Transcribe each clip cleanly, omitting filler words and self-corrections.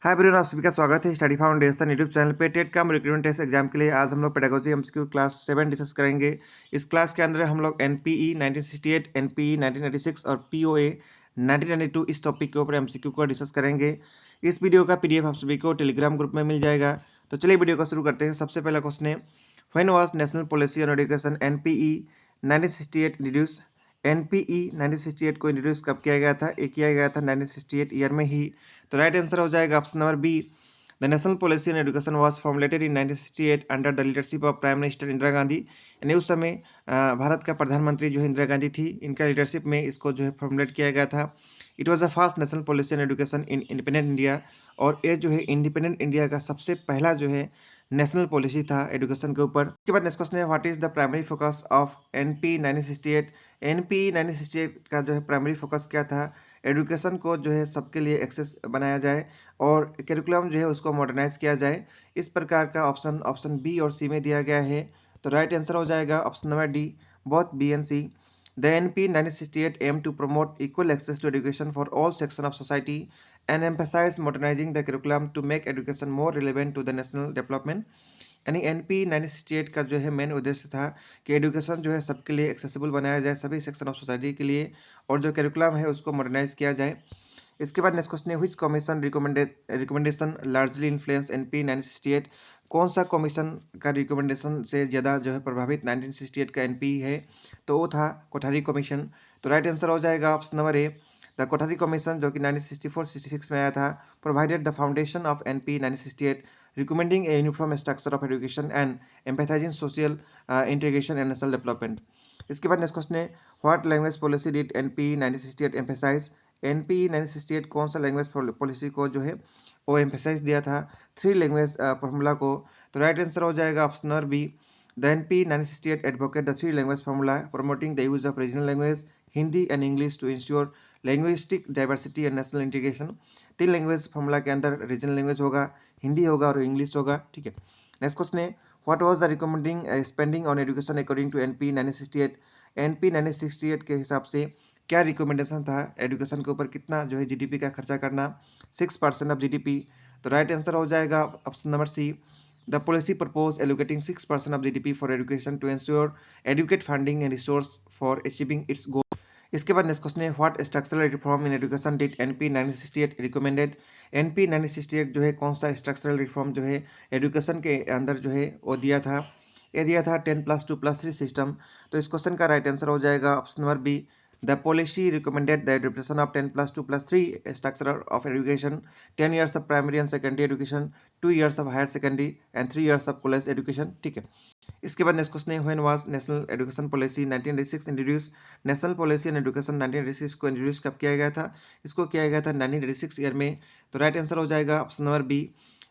Hi everyone, आप सभी का स्वागत है स्टडी फाउंडेशन यूट्यूब चैनल पे। टेट कम रिक्रूटमेंट टेस्ट एग्जाम के लिए आज हम लोग पेडागोजी एमसीक्यू क्लास 7 डिस्कस करेंगे। इस क्लास के अंदर हम लोग एनपीई 1968, एनपीई 1996 और पीओए 1992 इस टॉपिक के ऊपर एमसीक्यू को डिस्कस करेंगे। इस वीडियो का पीडीएफ आप सभी को टेलीग्राम ग्रुप में मिल जाएगा। तो चलिए वीडियो को शुरू करते हैं। सबसे पहला क्वेश्चन है, when was national policy on education NPE 1968 introduce. NPE 1968 को इंट्रोड्यूस कब किया गया था? ये किया गया था 1968 ईयर में ही। तो राइट आंसर हो जाएगा option number B. The national policy in education was formulated in 1968 under the leadership of prime minister Indira Gandhi. यानी उस समय भारत का प्रधानमंत्री जो है इंदिरा गांधी थी, इनका लीडरशिप में इसको जो है फॉर्मुलेट किया गया था। It was the first national policy in education in independent India. और ये जो है इंडिपेंडेंट इंडिया का सबसे पहला जो है नेशनल पॉलिसी था एजुकेशन के ऊपर। उसके बाद नेक्स्ट क्वेश्चन है, what is the primary focus of NP 1968। NP 1968 का जो है प्राइमरी फोकस क्या था? एजुकेशन को जो है सबके लिए एक्सेस बनाया जाए और करिकुलम जो है उसको मॉडर्नाइज किया जाए। इस प्रकार का ऑप्शन ऑप्शन बी और सी में दिया गया है। तो राइट आंसर हो जाएगा option number D, both B and C. The NP 1968 aim to promote equal access to education for all section of society and emphasize modernizing the curriculum to make education more relevant to the national development। यानी NP 1968 का जो है main उद्देश्य था कि education जो है सबके लिए एक्सेसिबल बनाया जाए, सभी सेक्शन ऑफ सोसाइटी के लिए, और जो करिकुलम है उसको मॉडर्नाइज किया जाए। इसके बाद नेक्स्ट क्वेश्चन है, which commission recommendation largely influence NP 1968। कौन सा कमीशन का रिकमेंडेशन से ज़्यादा जो है प्रभावित 1968 का एनपी है? तो वो था कोठारी कमीशन। तो राइट आंसर हो जाएगा option number A. The Kothari commission जो कि 1964-66 में आया था, provided the foundation of NP 1968, recommending a uniform structure of education and empathizing social integration and national development। इसके बाद नेक्स्ट क्वेश्चन है, what language policy did NP 1968 emphasize. NP 1968 कौन सा लैंग्वेज पॉलिसी को जो है वो एम्फेसाइज दिया था? थ्री लैंग्वेज फार्मूला को। तो राइट आंसर हो जाएगा option number B. The NP 1968 advocate the three language formula promoting the use of regional language Hindi and English to ensure linguistic diversity and national integration. तीन language formula के अंदर regional language होगा, हिंदी होगा और English होगा। ठीक है। नेक्स्ट क्वेश्चन है, what was the recommending spending on education according to NP 1968। NP 1968 के हिसाब से क्या रिकमेंडेशन था? एजुकेशन के ऊपर कितना जो है जीडीपी का खर्चा करना? 6% ऑफ जीडीपी। तो राइट आंसर हो जाएगा option number C. The policy propose allocating 6% of GDP for education to ensure educate funding and resource for achieving its goal. इसके बाद नेक्स्ट क्वेश्चन है, what structural reform in education did NP 1968 recommended. NP 1968 जो है कौन सा structural reform जो है education के अंदर जो है वो दिया था? ये दिया था 10+2+3 सिस्टम। तो इस क्वेश्चन का राइट आंसर हो जाएगा option number B. The policy recommended the adoption of 10+2+3 structure of education, 10 years of primary and secondary education, 2 years of higher secondary and 3 years of college education. ठीक है। इसके बाद next question है, when was national education policy 1986 introduce. National policy in education 1986 को introduce कब किया गया था? इसको किया गया था 1986 ईयर में। तो राइट आंसर हो जाएगा option number B.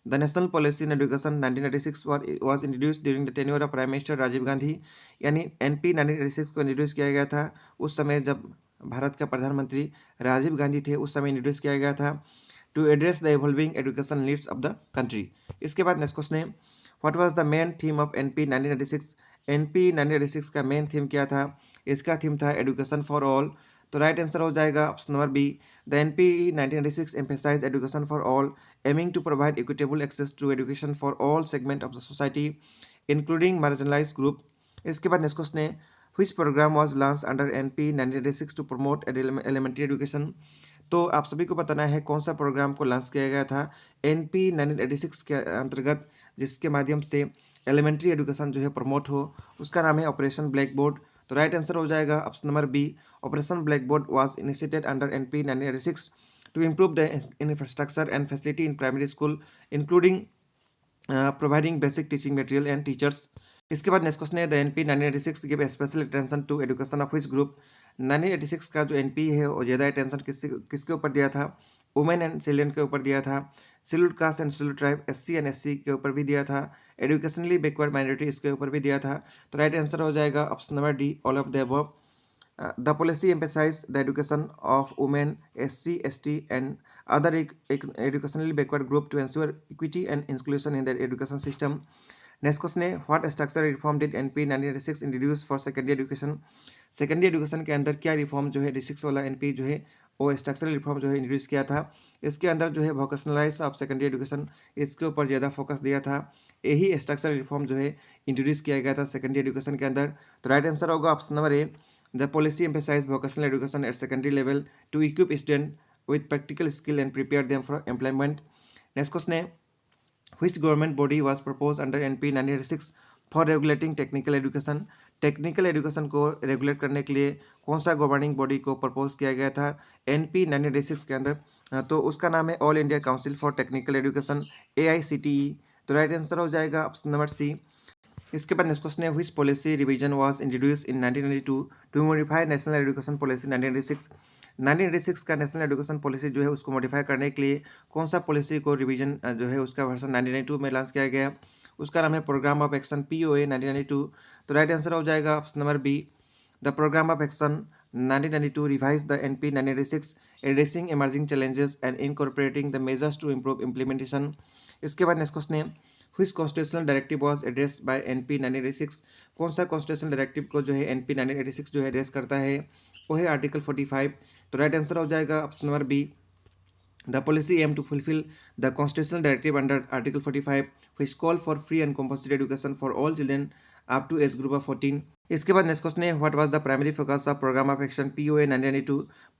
The national policy in education 1986 was introduce during the tenure of prime minister Rajiv Gandhi. यानी एनपी 1986 को इंट्रोड्यूस किया गया था उस समय जब भारत का प्रधानमंत्री राजीव गांधी थे, उस समय इंट्रोड्यूस किया गया था to address the evolving education needs of the country. इसके बाद नेक्स्ट क्वेश्चन है, what was the main theme of NP 1996। NP 1996 का मेन थीम क्या था? इसका थीम था एजुकेशन फॉर ऑल। तो राइट आंसर हो जाएगा option number B. The NP 1996 emphasized education for all, aiming to provide equitable access to education for all segment of the society including marginalized group। इसके बाद next question है, which program was launched under NP 1996 to promote elementary education। तो आप सभी को बताना है कौन सा प्रोग्राम को लॉन्च किया गया था एनपी 1986 के अंतर्गत, जिसके माध्यम से एलिमेंट्री एजुकेशन जो है प्रमोट हो। उसका नाम है ऑपरेशन ब्लैक बोर्ड। तो राइट आंसर हो जाएगा option number B. Operation black board was initiated under NP 1986 to improve the infrastructure and facility in primary school including providing basic teaching material and teachers। इसके बाद next question है, the NP 1986 give special attention to education of which group. 1986 का जो NP है वो ज़्यादा attention किसके ऊपर दिया था? वुमेन एंड चिल्ड्रन के ऊपर दिया था। Scheduled caste and scheduled tribe SC and SC के ऊपर भी दिया था। एजुकेशनली बैकवर्ड माइनॉरिटी इसके ऊपर भी दिया था। तो राइट आंसर हो जाएगा option number D, all of the above. The policy emphasized the education of women, SC, ST, and other educationally backward group to ensure equity and inclusion in their education system। Next question है, what structure reform did NP 1986 introduce for secondary education. Secondary education के अंदर क्या reform जो है 86 वाला NP जो है वो स्ट्रक्चरल रिफॉर्म जो है इंट्रोड्यूस किया था। इसके अंदर जो है वोकेशनलाइज ऑफ सेकेंडरी एजुकेशन, इसके ऊपर ज़्यादा फोकस दिया था। यही स्ट्रक्चरल रिफॉर्म जो है इंट्रोड्यूस किया गया था सेकेंडरी एजुकेशन के अंदर। तो राइट आंसर होगा option number A, the policy emphasize vocational education at secondary level to equip student with practical skill and prepare them for employment. Next question है, which government body was proposed under NP 1986 for regulating technical education? Technical education को regulate करने के लिए कौन सा governing body को propose किया गया था NP 1986 के अंदर? तो उसका नाम है all India council for technical education, AICTE। तो राइट आंसर हो जाएगा ऑप्शन नंबर सी। इसके बाद नेक्स्ट क्वेश्चन है, which policy revision was introduce in 1992 to modify national education policy 1986? 1986 का नेशनल एजुकेशन पॉलिसी जो है उसको मॉडिफाई करने के लिए कौन सा पॉलिसी को रिवीजन जो है उसका वर्जन 1992 में लॉन्च किया गया? उसका नाम है प्रोग्राम ऑफ एक्शन, POA 1992। तो राइट आंसर हो जाएगा option number B, the programme of action 1992 revise the NP 1986 addressing emerging challenges and incorporating the measures to improve implementation. इसके बाद नेक्स्ट क्वेश्चन है, which constitutional directive was addressed by NP 1986? कौन सा constitutional directive को जो है NP 1986 जो है एड्रेस करता है? वो है आर्टिकल 45। तो राइट आंसर हो जाएगा option number B, the policy aim to fulfil the constitutional directive under article 45 which call for free and compulsory education for all children up to age group of 14। इसके बाद next question है, what was the primary focus of programme of action POA 1992?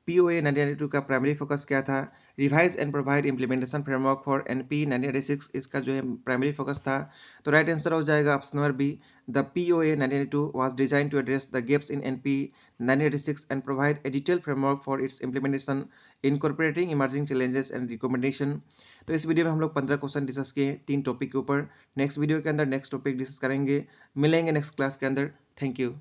POA 1992 का primary focus क्या था? Revise and provide implementation framework for NP 1986, इसका जो है primary focus था। तो राइट आंसर हो जाएगा option number B, the POA 1992 was designed to address the gaps in NP 1986 and provide a detailed framework for its implementation, incorporating emerging challenges and recommendation। तो इस video में हम लोग 15 question discuss किए 3 topic के ऊपर। नेक्स्ट वीडियो के अंदर नेक्स्ट टॉपिक डिस्कस करेंगे। मिलेंगे नेक्स्ट क्लास के अंदर। Thank you.